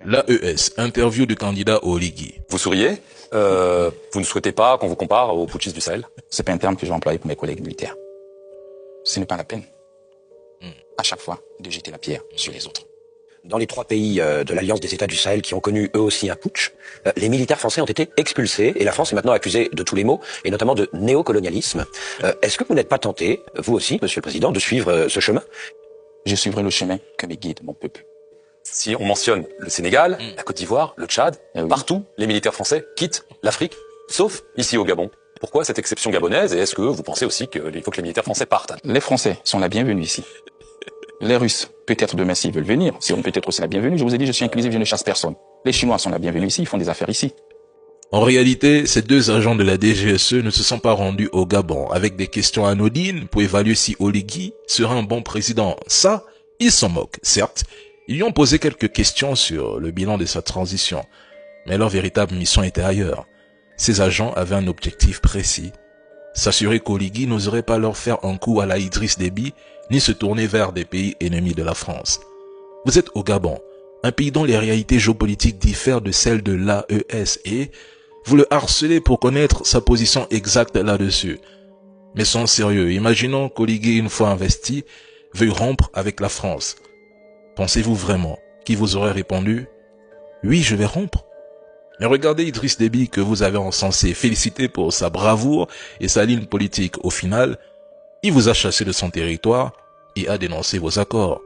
L'AES, interview du candidat Oligui. Vous souriez, vous ne souhaitez pas qu'on vous compare aux putschistes du Sahel? C'est pas un terme que je vais employer pour mes collègues militaires. Ce n'est pas la peine, à chaque fois, de jeter la pierre sur les autres. Dans les 3 pays de l'Alliance des États du Sahel qui ont connu eux aussi un putsch, les militaires français ont été expulsés et la France est maintenant accusée de tous les maux et notamment de néocolonialisme. Est-ce que vous n'êtes pas tenté, vous aussi, Monsieur le Président, de suivre ce chemin? Je suivrai le chemin que me guide mon peuple. Si on mentionne le Sénégal, la Côte d'Ivoire, le Tchad, partout, les militaires français quittent l'Afrique, sauf ici au Gabon. Pourquoi cette exception gabonaise et est-ce que vous pensez aussi qu'il faut que les militaires français partent? Les Français sont la bienvenue ici. Les Russes, peut-être demain s'ils veulent venir, seront peut-être aussi la bienvenue. Je vous ai dit, je suis inclusif, je ne chasse personne. Les Chinois sont la bienvenue ici, ils font des affaires ici. En réalité, ces 2 agents de la DGSE ne se sont pas rendus au Gabon avec des questions anodines pour évaluer si Oligui serait un bon président. Ça, ils s'en moquent, certes. Ils lui ont posé quelques questions sur le bilan de sa transition, mais leur véritable mission était ailleurs. Ces agents avaient un objectif précis. S'assurer qu'Oligui n'oserait pas leur faire un coup à la Idriss Déby, ni se tourner vers des pays ennemis de la France. Vous êtes au Gabon, un pays dont les réalités géopolitiques diffèrent de celles de l'AES et vous le harcelez pour connaître sa position exacte là-dessus. Mais sans sérieux, imaginons qu'Oligui, une fois investi, veuille rompre avec la France. Pensez-vous vraiment qu'il vous aurait répondu « Oui, je vais rompre ». Mais regardez Idriss Déby que vous avez encensé, félicité pour sa bravoure et sa ligne politique. Au final, il vous a chassé de son territoire et a dénoncé vos accords.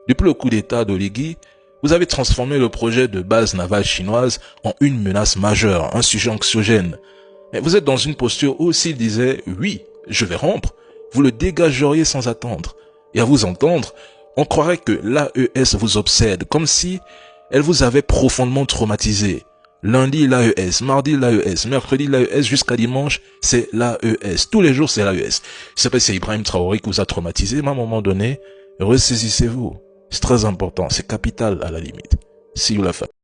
Depuis le coup d'état d'Oligui, vous avez transformé le projet de base navale chinoise en une menace majeure, un sujet anxiogène. Mais vous êtes dans une posture où s'il disait « Oui, je vais rompre », vous le dégageriez sans attendre. Et à vous entendre, on croirait que l'AES vous obsède, comme si elle vous avait profondément traumatisé. Lundi, l'AES, mardi, l'AES, mercredi, l'AES, jusqu'à dimanche, c'est l'AES. Tous les jours, c'est l'AES. Je sais pas si c'est Ibrahim Traoré qui vous a traumatisé, mais à un moment donné, ressaisissez-vous. C'est très important, c'est capital à la limite. See you la fin.